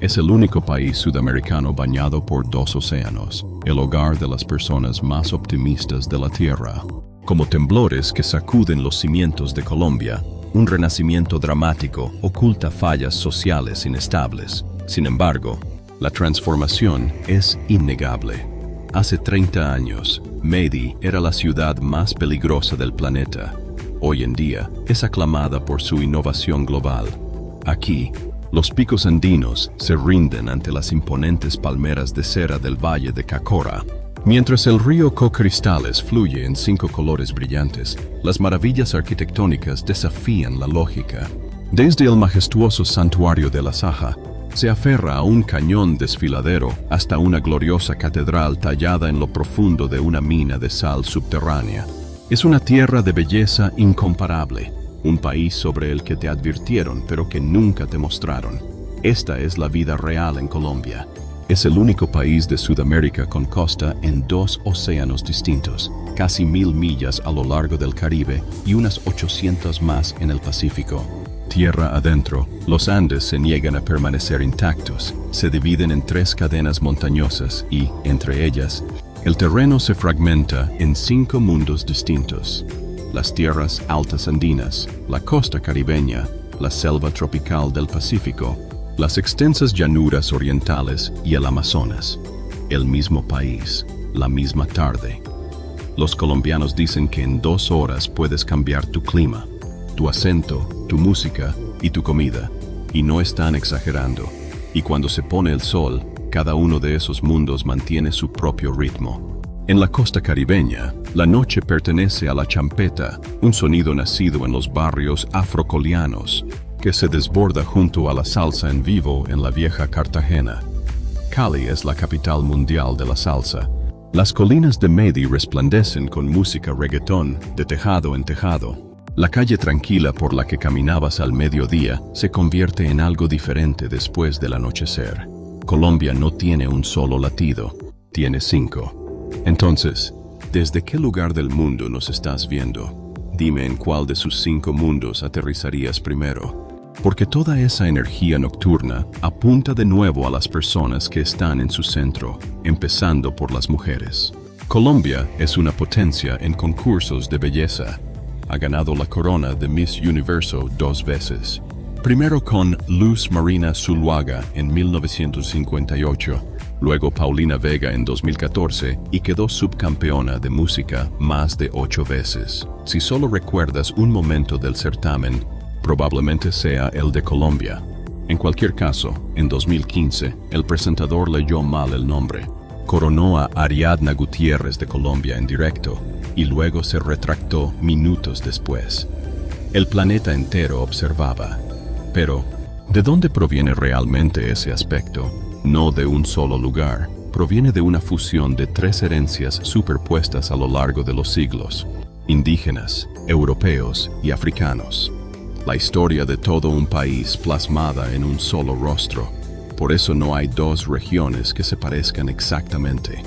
Es el único país sudamericano bañado por dos océanos, el hogar de las personas más optimistas de la Tierra. Como temblores que sacuden los cimientos de Colombia, un renacimiento dramático oculta fallas sociales inestables. Sin embargo, la transformación es innegable. Hace 30 años, Medellín era la ciudad más peligrosa del planeta. Hoy en día, es aclamada por su innovación global. Aquí, los picos andinos se rinden ante las imponentes palmeras de cera del Valle de Cocora. Mientras el río Cocristales fluye en 5 colores brillantes, las maravillas arquitectónicas desafían la lógica. Desde el majestuoso santuario de la Saja, se aferra a un cañón desfiladero hasta una gloriosa catedral tallada en lo profundo de una mina de sal subterránea. Es una tierra de belleza incomparable. Un país sobre el que te advirtieron pero que nunca te mostraron. Esta es la vida real en Colombia. Es el único país de Sudamérica con costa en 2 océanos distintos, casi 1000 millas a lo largo del Caribe y unas 800 más en el Pacífico. Tierra adentro, los Andes se niegan a permanecer intactos, se dividen en 3 cadenas montañosas y, entre ellas, el terreno se fragmenta en 5 mundos distintos. Las tierras altas andinas, la costa caribeña, la selva tropical del Pacífico, las extensas llanuras orientales y el Amazonas. El mismo país, la misma tarde. Los colombianos dicen que en 2 horas puedes cambiar tu clima, tu acento, tu música y tu comida. Y no están exagerando. Y cuando se pone el sol, cada uno de esos mundos mantiene su propio ritmo. En la costa caribeña, la noche pertenece a la champeta, un sonido nacido en los barrios afrocolianos, que se desborda junto a la salsa en vivo en la vieja Cartagena. Cali es la capital mundial de la salsa. Las colinas de Medellín resplandecen con música reggaetón de tejado en tejado. La calle tranquila por la que caminabas al mediodía se convierte en algo diferente después del anochecer. Colombia no tiene un solo latido, tiene 5. Entonces, ¿desde qué lugar del mundo nos estás viendo? Dime en cuál de sus 5 mundos aterrizarías primero. Porque toda esa energía nocturna apunta de nuevo a las personas que están en su centro, empezando por las mujeres. Colombia es una potencia en concursos de belleza. Ha ganado la corona de Miss Universo 2 veces. Primero con Luz Marina Zuluaga en 1958, luego Paulina Vega en 2014 y quedó subcampeona de música más de 8 veces. Si solo recuerdas un momento del certamen, probablemente sea el de Colombia. En cualquier caso, en 2015, el presentador leyó mal el nombre. Coronó a Ariadna Gutiérrez de Colombia en directo y luego se retractó minutos después. El planeta entero observaba. Pero, ¿de dónde proviene realmente ese aspecto? No de un solo lugar, proviene de una fusión de 3 herencias superpuestas a lo largo de los siglos: indígenas, europeos y africanos. La historia de todo un país plasmada en un solo rostro. Por eso no hay 2 regiones que se parezcan exactamente.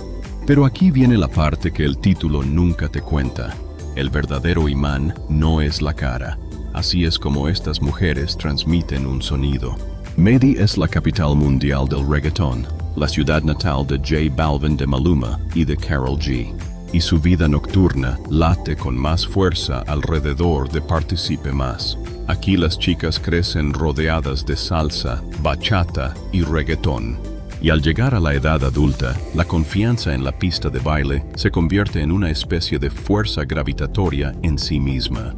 Pero aquí viene la parte que el título nunca te cuenta. El verdadero imán no es la cara. Así es como estas mujeres transmiten un sonido. Medellín es la capital mundial del reggaetón, la ciudad natal de J Balvin, de Maluma y de Karol G. Y su vida nocturna late con más fuerza alrededor de Participe Más. Aquí las chicas crecen rodeadas de salsa, bachata y reggaetón. Y al llegar a la edad adulta, la confianza en la pista de baile se convierte en una especie de fuerza gravitatoria en sí misma.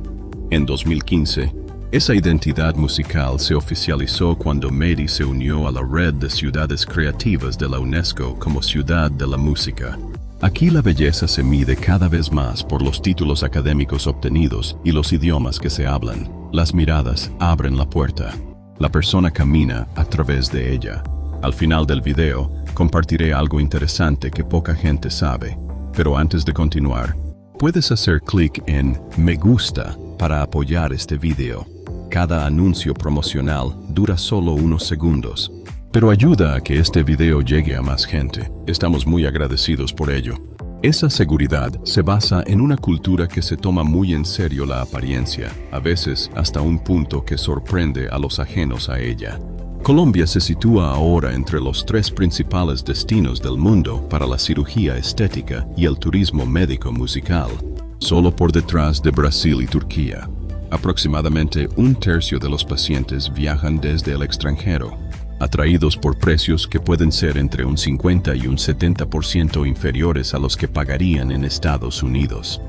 En 2015, esa identidad musical se oficializó cuando Medellín se unió a la red de ciudades creativas de la UNESCO como Ciudad de la Música. Aquí la belleza se mide cada vez más por los títulos académicos obtenidos y los idiomas que se hablan. Las miradas abren la puerta. La persona camina a través de ella. Al final del video, compartiré algo interesante que poca gente sabe. Pero antes de continuar, puedes hacer clic en Me gusta para apoyar este video. Cada anuncio promocional dura solo unos segundos, pero ayuda a que este video llegue a más gente. Estamos muy agradecidos por ello. Esa seguridad se basa en una cultura que se toma muy en serio la apariencia, a veces hasta un punto que sorprende a los ajenos a ella. Colombia se sitúa ahora entre los 3 principales destinos del mundo para la cirugía estética y el turismo médico musical, solo por detrás de Brasil y Turquía. Aproximadamente 1/3 de los pacientes viajan desde el extranjero, atraídos por precios que pueden ser entre un 50 y un 70% inferiores a los que pagarían en Estados Unidos.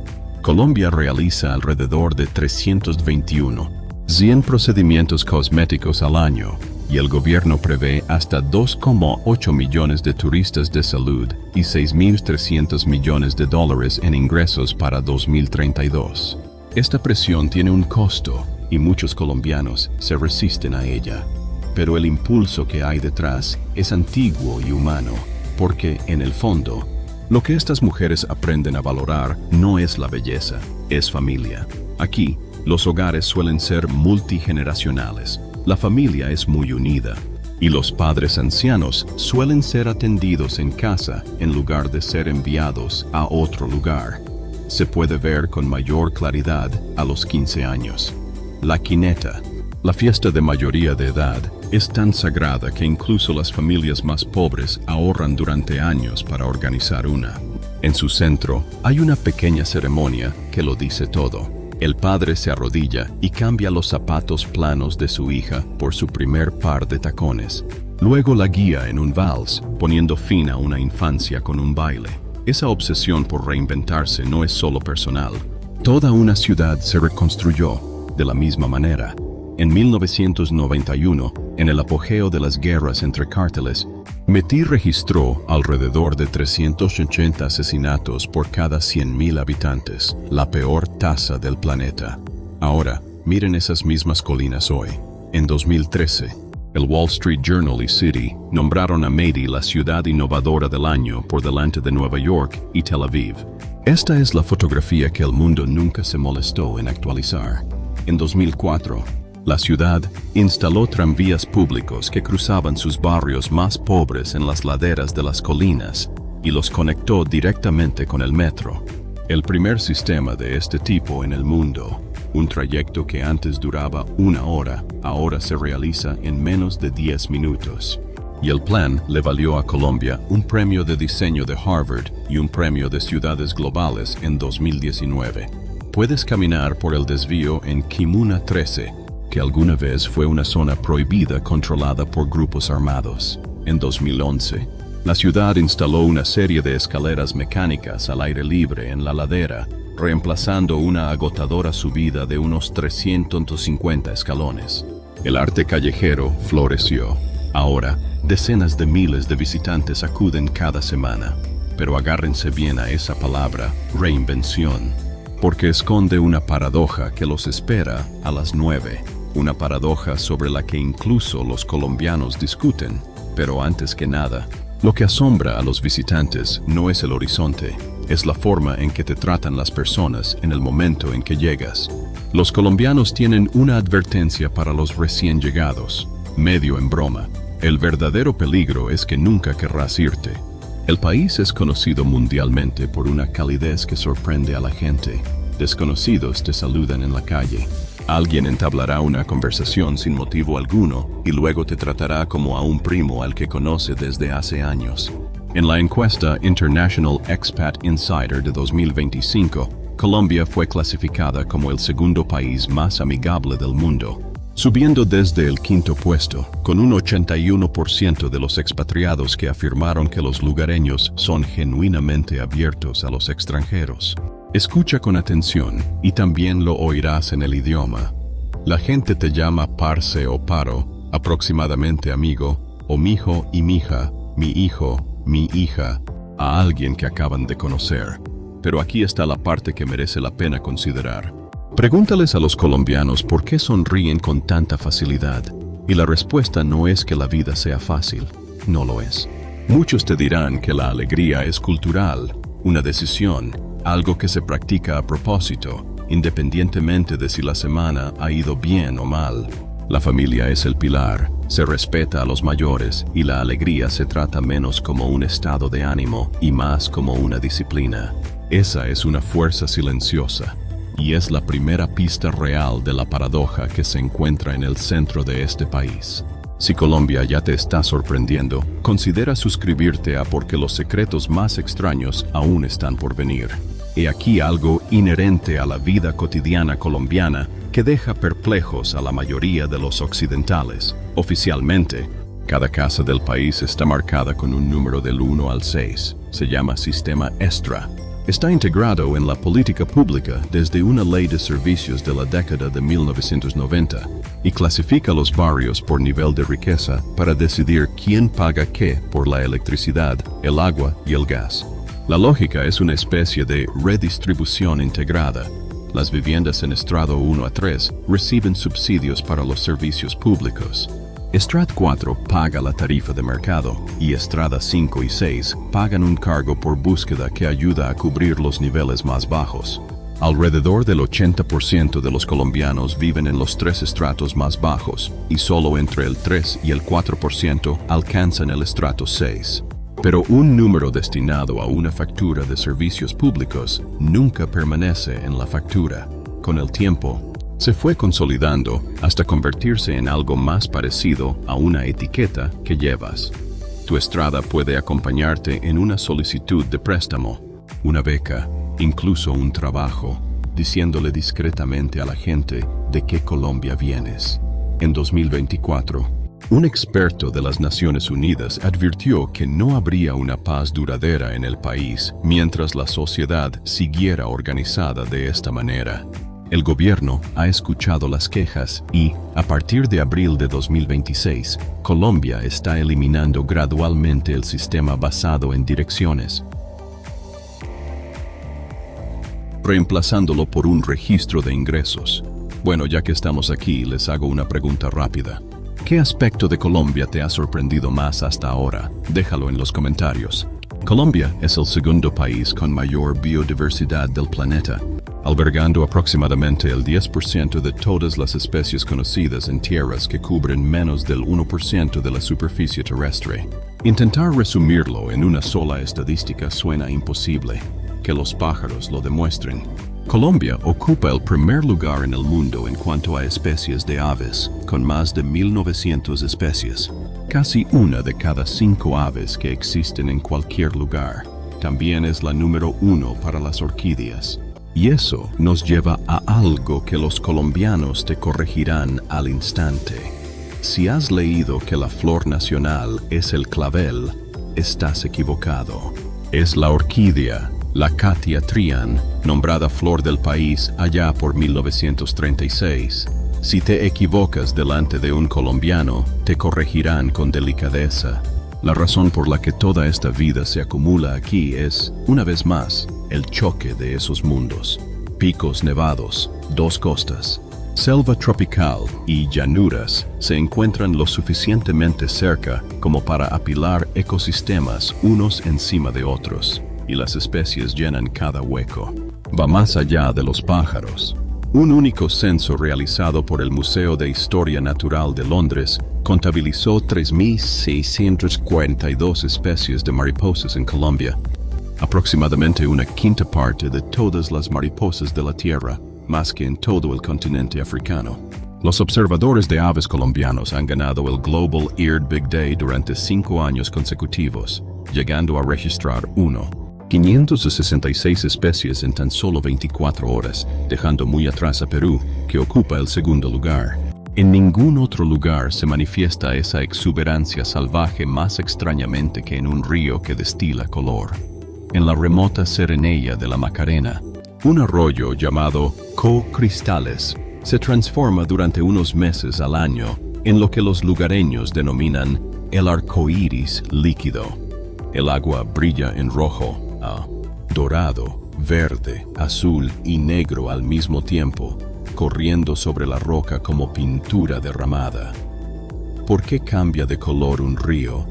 Colombia realiza alrededor de 321,100 procedimientos cosméticos al año, y el gobierno prevé hasta 2,8 millones de turistas de salud y 6.300 millones de dólares en ingresos para 2032. Esta presión tiene un costo, y muchos colombianos se resisten a ella. Pero el impulso que hay detrás es antiguo y humano, porque, en el fondo, lo que estas mujeres aprenden a valorar no es la belleza, es familia. Aquí, los hogares suelen ser multigeneracionales. La familia es muy unida, y los padres ancianos suelen ser atendidos en casa en lugar de ser enviados a otro lugar. Se puede ver con mayor claridad a los 15 años. La quineta, la fiesta de mayoría de edad, es tan sagrada que incluso las familias más pobres ahorran durante años para organizar una. En su centro hay una pequeña ceremonia que lo dice todo. El padre se arrodilla y cambia los zapatos planos de su hija por su primer par de tacones. Luego la guía en un vals, poniendo fin a una infancia con un baile. Esa obsesión por reinventarse no es solo personal. Toda una ciudad se reconstruyó de la misma manera. En 1991, en el apogeo de las guerras entre cárteles, Metí registró alrededor de 380 asesinatos por cada 100.000 habitantes, la peor tasa del planeta. Ahora, miren esas mismas colinas hoy. En 2013, el Wall Street Journal y City nombraron a Metí la ciudad innovadora del año por delante de Nueva York y Tel Aviv. Esta es la fotografía que el mundo nunca se molestó en actualizar. En 2004, la ciudad instaló tranvías públicos que cruzaban sus barrios más pobres en las laderas de las colinas y los conectó directamente con el metro. El primer sistema de este tipo en el mundo. Un trayecto que antes duraba 1 hora, ahora se realiza en menos de 10 minutos. Y el plan le valió a Colombia un premio de diseño de Harvard y un premio de ciudades globales en 2019. Puedes caminar por el desvío en Quimuna 13, que alguna vez fue una zona prohibida controlada por grupos armados. En 2011, la ciudad instaló una serie de escaleras mecánicas al aire libre en la ladera, reemplazando una agotadora subida de unos 350 escalones. El arte callejero floreció. Ahora, decenas de miles de visitantes acuden cada semana. Pero agárrense bien a esa palabra, reinvención, porque esconde una paradoja que los espera a las 9. Una paradoja sobre la que incluso los colombianos discuten. Pero antes que nada, lo que asombra a los visitantes no es el horizonte, es la forma en que te tratan las personas en el momento en que llegas. Los colombianos tienen una advertencia para los recién llegados, medio en broma. El verdadero peligro es que nunca querrás irte. El país es conocido mundialmente por una calidez que sorprende a la gente. Desconocidos te saludan en la calle. Alguien entablará una conversación sin motivo alguno y luego te tratará como a un primo al que conoce desde hace años. En la encuesta International Expat Insider de 2025, Colombia fue clasificada como el segundo país más amigable del mundo, subiendo desde el 5º puesto, con un 81% de los expatriados que afirmaron que los lugareños son genuinamente abiertos a los extranjeros. Escucha con atención y también lo oirás en el idioma. La gente te llama parce o paro, aproximadamente amigo, o mijo y mija, mi hijo, mi hija, a alguien que acaban de conocer. Pero aquí está la parte que merece la pena considerar. Pregúntales a los colombianos por qué sonríen con tanta facilidad, y la respuesta no es que la vida sea fácil, no lo es. Muchos te dirán que la alegría es cultural, una decisión, algo que se practica a propósito, independientemente de si la semana ha ido bien o mal. La familia es el pilar, se respeta a los mayores y la alegría se trata menos como un estado de ánimo y más como una disciplina. Esa es una fuerza silenciosa y es la primera pista real de la paradoja que se encuentra en el centro de este país. Si Colombia ya te está sorprendiendo, considera suscribirte a Porque los secretos más extraños aún están por venir. He aquí algo inherente a la vida cotidiana colombiana que deja perplejos a la mayoría de los occidentales. Oficialmente, cada casa del país está marcada con un número del 1 al 6. Se llama Sistema Extra. Está integrado en la política pública desde una ley de servicios de la década de 1990 y clasifica los barrios por nivel de riqueza para decidir quién paga qué por la electricidad, el agua y el gas. La lógica es una especie de redistribución integrada. Las viviendas en estrado 1 a 3 reciben subsidios para los servicios públicos. Estrada 4 paga la tarifa de mercado y Estrada 5 y 6 pagan un cargo por búsqueda que ayuda a cubrir los niveles más bajos. Alrededor del 80% de los colombianos viven en los 3 estratos más bajos y solo entre el 3 y el 4% alcanzan el estrato 6. Pero un número destinado a una factura de servicios públicos nunca permanece en la factura. Con el tiempo, se fue consolidando hasta convertirse en algo más parecido a una etiqueta que llevas. Tu estrada puede acompañarte en una solicitud de préstamo, una beca, incluso un trabajo, diciéndole discretamente a la gente de qué Colombia vienes. En 2024, un experto de las Naciones Unidas advirtió que no habría una paz duradera en el país mientras la sociedad siguiera organizada de esta manera. El gobierno ha escuchado las quejas y, a partir de abril de 2026, Colombia está eliminando gradualmente el sistema basado en direcciones, reemplazándolo por un registro de ingresos. Bueno, ya que estamos aquí, les hago una pregunta rápida. ¿Qué aspecto de Colombia te ha sorprendido más hasta ahora? Déjalo en los comentarios. Colombia es el segundo país con mayor biodiversidad del planeta, albergando aproximadamente el 10% de todas las especies conocidas en tierras que cubren menos del 1% de la superficie terrestre. Intentar resumirlo en una sola estadística suena imposible. Que los pájaros lo demuestren. Colombia ocupa el primer lugar en el mundo en cuanto a especies de aves, con más de 1.900 especies. Casi una de cada 5 aves que existen en cualquier lugar. También es la número 1 para las orquídeas. Y eso nos lleva a algo que los colombianos te corregirán al instante. Si has leído que la flor nacional es el clavel, estás equivocado. Es la orquídea, la Acacia Trian, nombrada flor del país allá por 1936. Si te equivocas delante de un colombiano, te corregirán con delicadeza. La razón por la que toda esta vida se acumula aquí es, una vez más, el choque de esos mundos. Picos nevados, 2 costas, selva tropical y llanuras se encuentran lo suficientemente cerca como para apilar ecosistemas unos encima de otros, y las especies llenan cada hueco. Va más allá de los pájaros. Un único censo realizado por el Museo de Historia Natural de Londres contabilizó 3.642 especies de mariposas en Colombia, aproximadamente una quinta parte de todas las mariposas de la Tierra, más que en todo el continente africano. Los observadores de aves colombianos han ganado el Global Eared Big Day durante 5 años consecutivos, llegando a registrar 566 especies en tan solo 24 horas, dejando muy atrás a Perú, que ocupa el segundo lugar. En ningún otro lugar se manifiesta esa exuberancia salvaje más extrañamente que en un río que destila color. En la remota Serenella de la Macarena, un arroyo llamado Co-Cristales se transforma durante unos meses al año en lo que los lugareños denominan el arcoíris líquido. El agua brilla en rojo, dorado, verde, azul y negro al mismo tiempo, corriendo sobre la roca como pintura derramada. ¿Por qué cambia de color un río?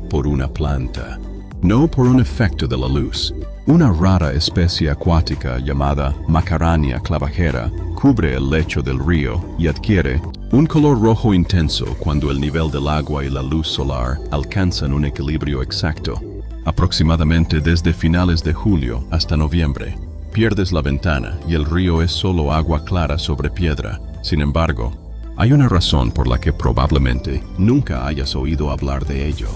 Por una planta. No por un efecto de la luz. Una rara especie acuática llamada Macarania clavajera cubre el lecho del río y adquiere Un color rojo intenso cuando el nivel del agua y la luz solar alcanzan un equilibrio exacto. Aproximadamente desde finales de julio hasta noviembre. Pierdes la ventana y el río es solo agua clara sobre piedra. Sin embargo, hay una razón por la que probablemente nunca hayas oído hablar de ello.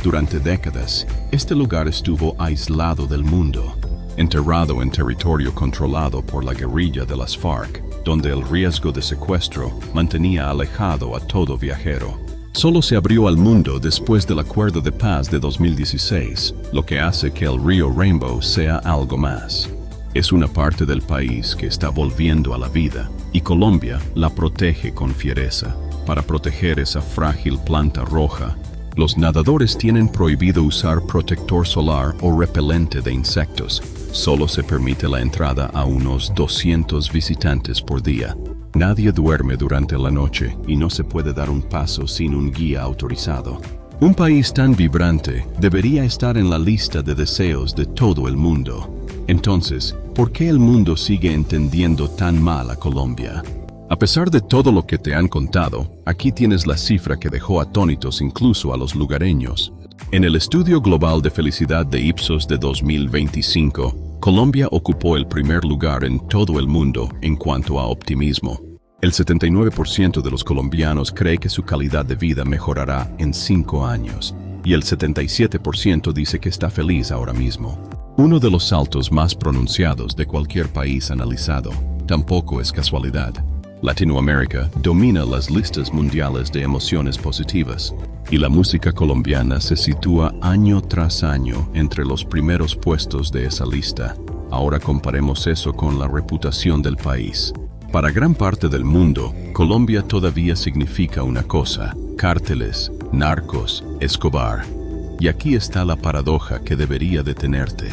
Durante décadas, este lugar estuvo aislado del mundo, enterrado en territorio controlado por la guerrilla de las FARC, donde el riesgo de secuestro mantenía alejado a todo viajero. Solo se abrió al mundo después del Acuerdo de Paz de 2016, lo que hace que el río Rainbow sea algo más. Es una parte del país que está volviendo a la vida, y Colombia la protege con fiereza. Para proteger esa frágil planta roja, los nadadores tienen prohibido usar protector solar o repelente de insectos. Solo se permite la entrada a unos 200 visitantes por día. Nadie duerme durante la noche y no se puede dar un paso sin un guía autorizado. Un país tan vibrante debería estar en la lista de deseos de todo el mundo. Entonces, ¿por qué el mundo sigue entendiendo tan mal a Colombia? A pesar de todo lo que te han contado, aquí tienes la cifra que dejó atónitos incluso a los lugareños. En el Estudio Global de Felicidad de Ipsos de 2025, Colombia ocupó el primer lugar en todo el mundo en cuanto a optimismo. El 79% de los colombianos cree que su calidad de vida mejorará en 5 años, y el 77% dice que está feliz ahora mismo. Uno de los saltos más pronunciados de cualquier país analizado. Tampoco es casualidad. Latinoamérica domina las listas mundiales de emociones positivas, y la música colombiana se sitúa año tras año entre los primeros puestos de esa lista. Ahora comparemos eso con la reputación del país. Para gran parte del mundo, Colombia todavía significa una cosa: cárteles, narcos, Escobar. Y aquí está la paradoja que debería detenerte.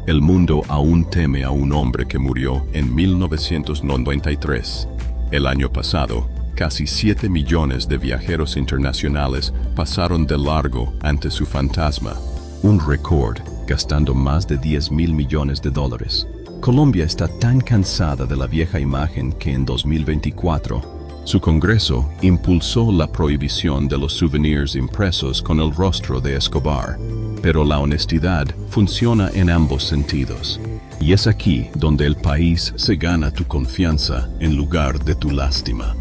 El mundo aún teme a un hombre que murió en 1993. El año pasado, casi 7 millones de viajeros internacionales pasaron de largo ante su fantasma. Un récord, gastando más de 10.000 millones de dólares. Colombia está tan cansada de la vieja imagen que en 2024, su Congreso impulsó la prohibición de los souvenirs impresos con el rostro de Escobar. Pero la honestidad funciona en ambos sentidos. Y es aquí donde el país se gana tu confianza en lugar de tu lástima.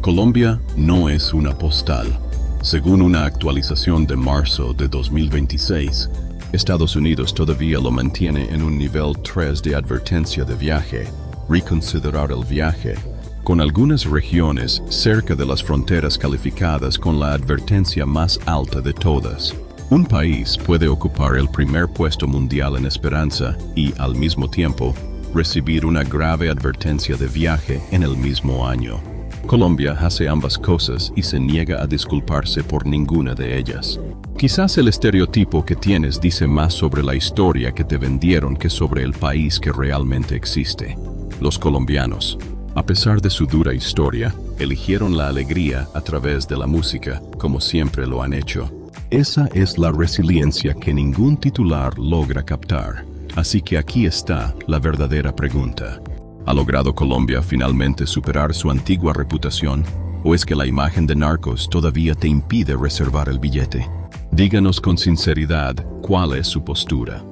Colombia no es una postal. Según una actualización de marzo de 2026, Estados Unidos todavía lo mantiene en un nivel 3 de advertencia de viaje, reconsiderar el viaje, con algunas regiones cerca de las fronteras calificadas con la advertencia más alta de todas. Un país puede ocupar el primer puesto mundial en esperanza y, al mismo tiempo, recibir una grave advertencia de viaje en el mismo año. Colombia hace ambas cosas y se niega a disculparse por ninguna de ellas. Quizás el estereotipo que tienes dice más sobre la historia que te vendieron que sobre el país que realmente existe. Los colombianos, a pesar de su dura historia, eligieron la alegría a través de la música, como siempre lo han hecho. Esa es la resiliencia que ningún titular logra captar. Así que aquí está la verdadera pregunta. ¿Ha logrado Colombia finalmente superar su antigua reputación? ¿O es que la imagen de narcos todavía te impide reservar el billete? Díganos con sinceridad cuál es su postura.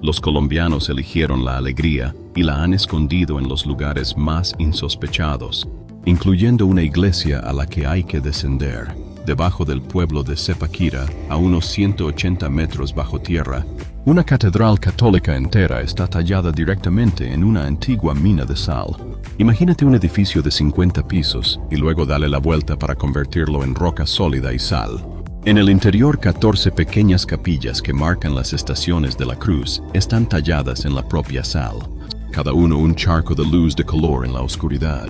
Los colombianos eligieron la alegría y la han escondido en los lugares más insospechados, incluyendo una iglesia a la que hay que descender. Debajo del pueblo de Zipaquirá, a unos 180 metros bajo tierra, una catedral católica entera está tallada directamente en una antigua mina de sal. Imagínate un edificio de 50 pisos y luego dale la vuelta para convertirlo en roca sólida y sal. En el interior, 14 pequeñas capillas que marcan las estaciones de la cruz están talladas en la propia sal, cada uno un charco de luz de color en la oscuridad.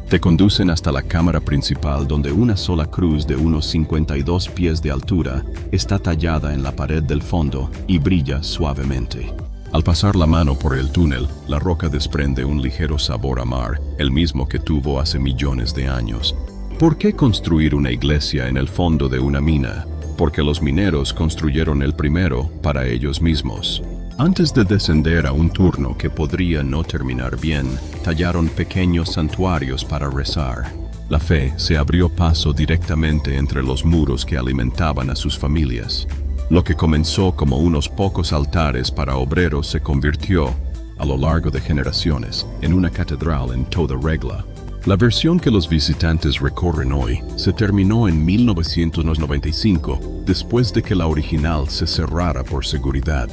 Te conducen hasta la cámara principal, donde una sola cruz de unos 52 pies de altura está tallada en la pared del fondo y brilla suavemente. Al pasar la mano por el túnel, la roca desprende un ligero sabor a mar, el mismo que tuvo hace millones de años. ¿Por qué construir una iglesia en el fondo de una mina? Porque los mineros construyeron el primero para ellos mismos. Antes de descender a un turno que podría no terminar bien, tallaron pequeños santuarios para rezar. La fe se abrió paso directamente entre los muros que alimentaban a sus familias. Lo que comenzó como unos pocos altares para obreros se convirtió, a lo largo de generaciones, en una catedral en toda regla. La versión que los visitantes recorren hoy se terminó en 1995, después de que la original se cerrara por seguridad.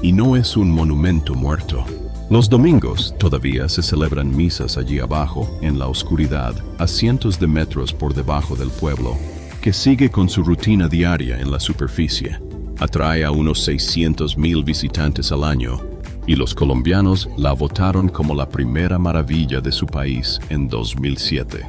Y no es un monumento muerto. Los domingos todavía se celebran misas allí abajo, en la oscuridad, a cientos de metros por debajo del pueblo, que sigue con su rutina diaria en la superficie. Atrae a unos 600,000 visitantes al año, y los colombianos la votaron como la primera maravilla de su país en 2007.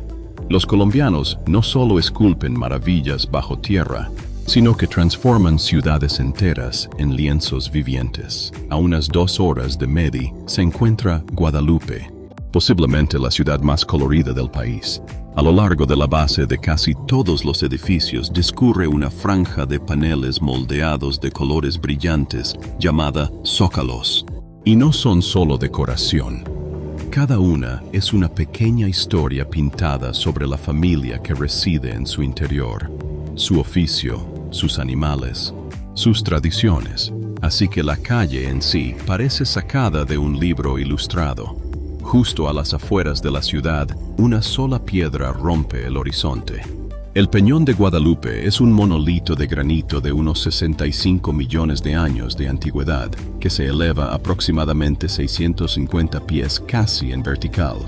Los colombianos no solo esculpen maravillas bajo tierra, sino que transforman ciudades enteras en lienzos vivientes. A unas 2 horas de Medi se encuentra Guadalupe, posiblemente la ciudad más colorida del país. A lo largo de la base de casi todos los edificios discurre una franja de paneles moldeados de colores brillantes llamada zócalos. Y no son solo decoración. Cada una es una pequeña historia pintada sobre la familia que reside en su interior, su oficio, sus animales, sus tradiciones. Así que la calle en sí parece sacada de un libro ilustrado. Justo a las afueras de la ciudad, una sola piedra rompe el horizonte. El Peñón de Guadalupe es un monolito de granito de unos 65 millones de años de antigüedad, que se eleva aproximadamente 650 pies casi en vertical.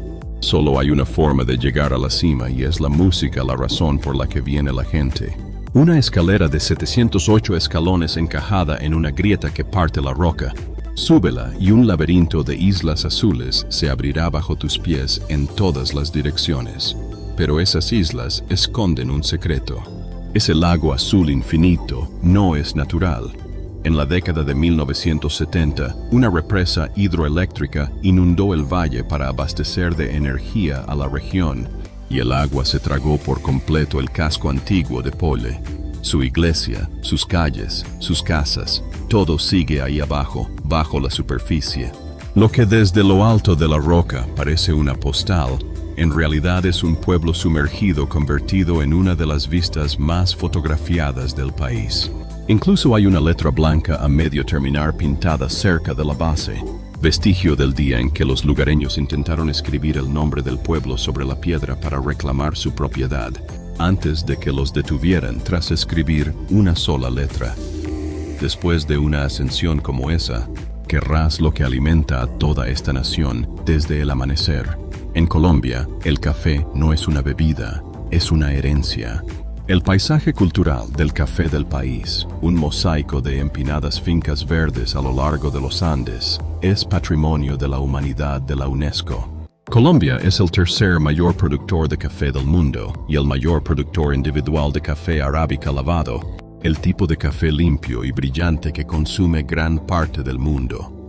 Solo hay una forma de llegar a la cima y es la música la razón por la que viene la gente. Una escalera de 708 escalones encajada en una grieta que parte la roca. Súbela y un laberinto de islas azules se abrirá bajo tus pies en todas las direcciones. Pero esas islas esconden un secreto. Ese lago azul infinito no es natural. En la década de 1970, una represa hidroeléctrica inundó el valle para abastecer de energía a la región, y el agua se tragó por completo el casco antiguo de Pole. Su iglesia, sus calles, sus casas, todo sigue ahí abajo, bajo la superficie. Lo que desde lo alto de la roca parece una postal, en realidad es un pueblo sumergido convertido en una de las vistas más fotografiadas del país. Incluso hay una letra blanca a medio terminar pintada cerca de la base, vestigio del día en que los lugareños intentaron escribir el nombre del pueblo sobre la piedra para reclamar su propiedad, antes de que los detuvieran tras escribir una sola letra. Después de una ascensión como esa, querrás lo que alimenta a toda esta nación desde el amanecer. En Colombia, el café no es una bebida, es una herencia. El paisaje cultural del café del país, un mosaico de empinadas fincas verdes a lo largo de los Andes, es patrimonio de la humanidad de la UNESCO. Colombia es el tercer mayor productor de café del mundo y el mayor productor individual de café arábica lavado, el tipo de café limpio y brillante que consume gran parte del mundo.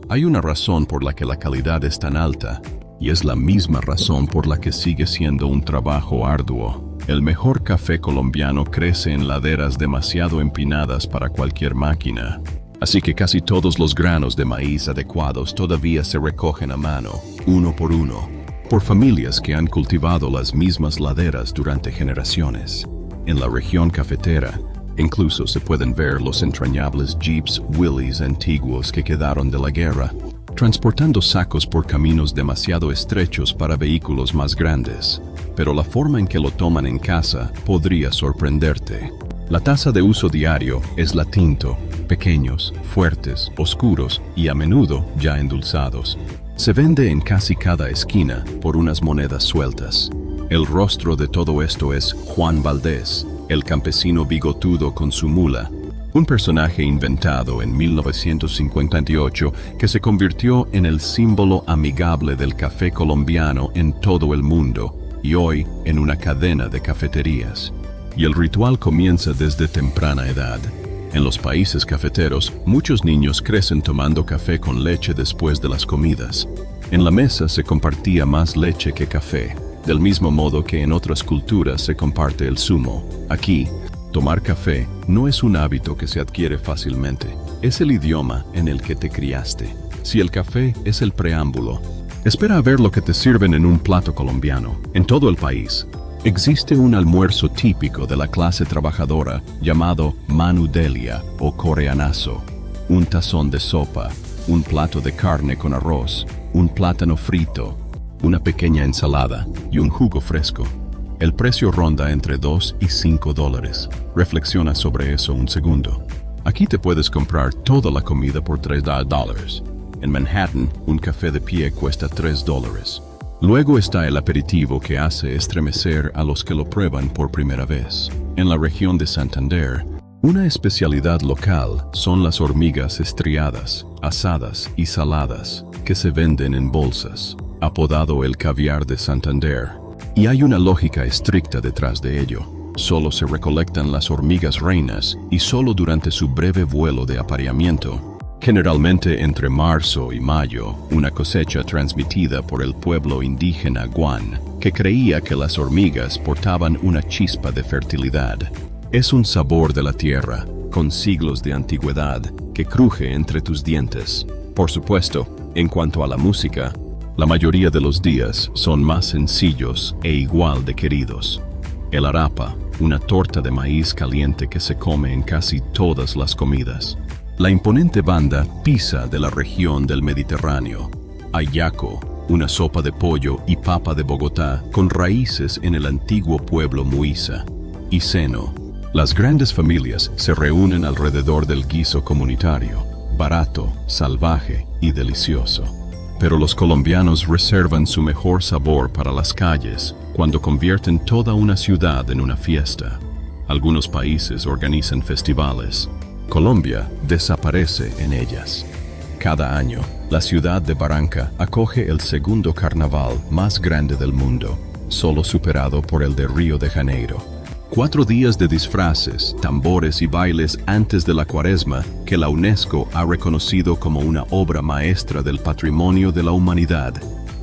Hay una razón por la que la calidad es tan alta, y es la misma razón por la que sigue siendo un trabajo arduo. El mejor café colombiano crece en laderas demasiado empinadas para cualquier máquina. Así que casi todos los granos de maíz adecuados todavía se recogen a mano, uno, por familias que han cultivado las mismas laderas durante generaciones. En la región cafetera, incluso se pueden ver los entrañables Jeeps Willys antiguos que quedaron de la guerra, transportando sacos por caminos demasiado estrechos para vehículos más grandes. Pero la forma en que lo toman en casa podría sorprenderte. La taza de uso diario es la tinto, pequeños, fuertes, oscuros y a menudo ya endulzados. Se vende en casi cada esquina por unas monedas sueltas. El rostro de todo esto es Juan Valdés, el campesino bigotudo con su mula, un personaje inventado en 1958 que se convirtió en el símbolo amigable del café colombiano en todo el mundo y hoy en una cadena de cafeterías. Y el ritual comienza desde temprana edad. En los países cafeteros, muchos niños crecen tomando café con leche después de las comidas. En la mesa se compartía más leche que café, del mismo modo que en otras culturas se comparte el zumo. Aquí, tomar café no es un hábito que se adquiere fácilmente, es el idioma en el que te criaste. Si el café es el preámbulo, Espera a ver lo que te sirven en un plato colombiano. En todo el país, existe un almuerzo típico de la clase trabajadora llamado manudelia o coreanazo. Un tazón de sopa, un plato de carne con arroz, un plátano frito, una pequeña ensalada y un jugo fresco. El precio ronda entre $2 y $5. Reflexiona sobre eso un segundo. Aquí te puedes comprar toda la comida por $3. En Manhattan, un café de pie cuesta $3. Luego está el aperitivo que hace estremecer a los que lo prueban por primera vez. En la región de Santander, una especialidad local son las hormigas estriadas, asadas y saladas, que se venden en bolsas, apodado el caviar de Santander. Y hay una lógica estricta detrás de ello. Solo se recolectan las hormigas reinas y solo durante su breve vuelo de apareamiento, generalmente entre marzo y mayo, una cosecha transmitida por el pueblo indígena Guan, que creía que las hormigas portaban una chispa de fertilidad. Es un sabor de la tierra, con siglos de antigüedad, que cruje entre tus dientes. Por supuesto, en cuanto a la música, la mayoría de los días son más sencillos e igual de queridos. El arapa, una torta de maíz caliente que se come en casi todas las comidas. La imponente banda pisa de la región del Mediterráneo. Ayaco, una sopa de pollo y papa de Bogotá con raíces en el antiguo pueblo muisá. Y seno. Las grandes familias se reúnen alrededor del guiso comunitario, barato, salvaje y delicioso. Pero los colombianos reservan su mejor sabor para las calles, cuando convierten toda una ciudad en una fiesta. Algunos países organizan festivales. Colombia desaparece en ellas. Cada año, la ciudad de Barranca acoge el segundo carnaval más grande del mundo, solo superado por el de Río de Janeiro. 4 días de disfraces, tambores y bailes antes de la Cuaresma, que la UNESCO ha reconocido como una obra maestra del patrimonio de la humanidad.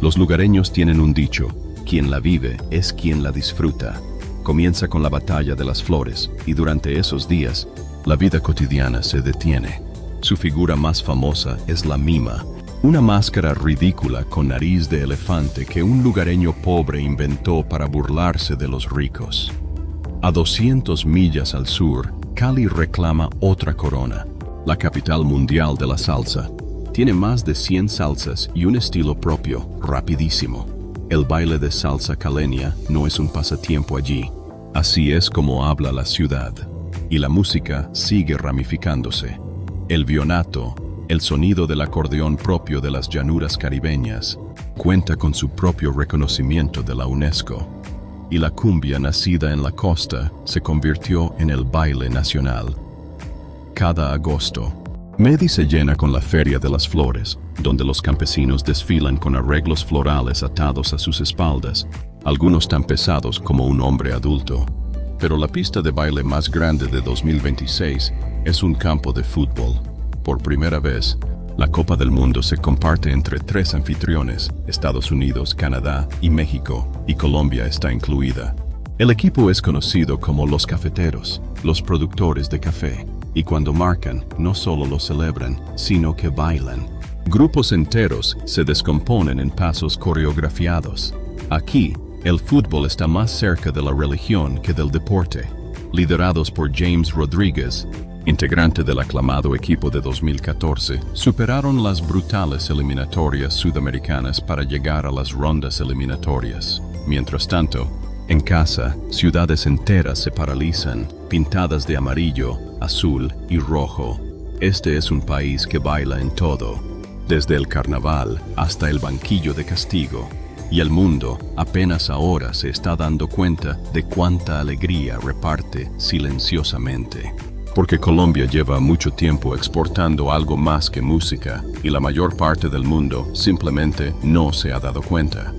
Los lugareños tienen un dicho: quien la vive es quien la disfruta. Comienza con la batalla de las flores, y durante esos días, la vida cotidiana se detiene. Su figura más famosa es la mima, una máscara ridícula con nariz de elefante que un lugareño pobre inventó para burlarse de los ricos. A 200 millas al sur, Cali reclama otra corona, la capital mundial de la salsa. Tiene más de 100 salsas y un estilo propio, rapidísimo. El baile de salsa caleña no es un pasatiempo allí. Así es como habla la ciudad. Y la música sigue ramificándose. El vallenato, el sonido del acordeón propio de las llanuras caribeñas, cuenta con su propio reconocimiento de la UNESCO. Y la cumbia nacida en la costa se convirtió en el baile nacional. Cada agosto, Medi se llena con la Feria de las Flores, donde los campesinos desfilan con arreglos florales atados a sus espaldas, algunos tan pesados como un hombre adulto. Pero la pista de baile más grande de 2026 es un campo de fútbol. Por primera vez, la Copa del Mundo se comparte entre 3 anfitriones, Estados Unidos, Canadá y México, y Colombia está incluida. El equipo es conocido como los cafeteros, los productores de café, y cuando marcan, no solo lo celebran, sino que bailan. Grupos enteros se descomponen en pasos coreografiados. Aquí, el fútbol está más cerca de la religión que del deporte. Liderados por James Rodríguez, integrante del aclamado equipo de 2014, superaron las brutales eliminatorias sudamericanas para llegar a las rondas eliminatorias. Mientras tanto, en casa, ciudades enteras se paralizan, pintadas de amarillo, azul y rojo. Este es un país que baila en todo, desde el carnaval hasta el banquillo de castigo. Y el mundo apenas ahora se está dando cuenta de cuánta alegría reparte silenciosamente. Porque Colombia lleva mucho tiempo exportando algo más que música, y la mayor parte del mundo simplemente no se ha dado cuenta.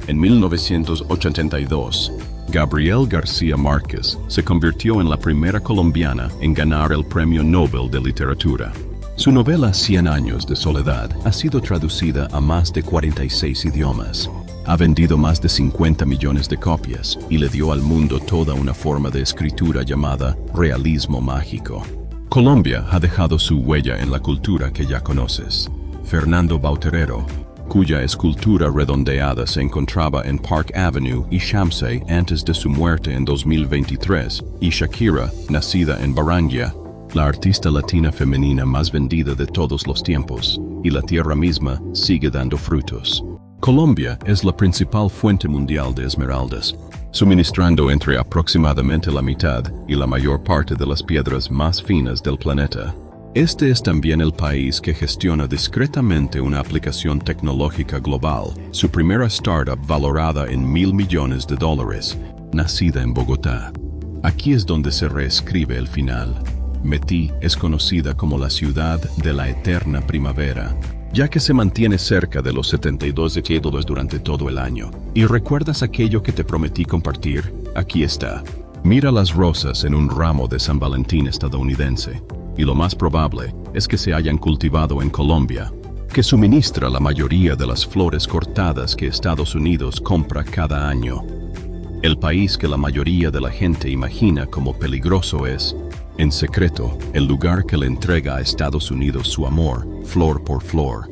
En 1982, Gabriel García Márquez se convirtió en la primera colombiana en ganar el Premio Nobel de Literatura. Su novela 100 años de soledad ha sido traducida a más de 46 idiomas. Ha vendido más de 50 millones de copias y le dio al mundo toda una forma de escritura llamada realismo mágico. Colombia ha dejado su huella en la cultura que ya conoces. Fernando Bauterero, cuya escultura redondeada se encontraba en Park Avenue y Shamsay antes de su muerte en 2023, y Shakira, nacida en Barranquilla, la artista latina femenina más vendida de todos los tiempos, y la tierra misma sigue dando frutos. Colombia es la principal fuente mundial de esmeraldas, suministrando entre aproximadamente la mitad y la mayor parte de las piedras más finas del planeta. Este es también el país que gestiona discretamente una aplicación tecnológica global, su primera startup valorada en $1.000 millones, nacida en Bogotá. Aquí es donde se reescribe el final. Metí es conocida como la ciudad de la eterna primavera, ya que se mantiene cerca de los 72 grados durante todo el año. ¿Y recuerdas aquello que te prometí compartir? Aquí está. Mira las rosas en un ramo de San Valentín estadounidense, y lo más probable es que se hayan cultivado en Colombia, que suministra la mayoría de las flores cortadas que Estados Unidos compra cada año. El país que la mayoría de la gente imagina como peligroso es, en secreto, el lugar que le entrega a Estados Unidos su amor, flor por flor.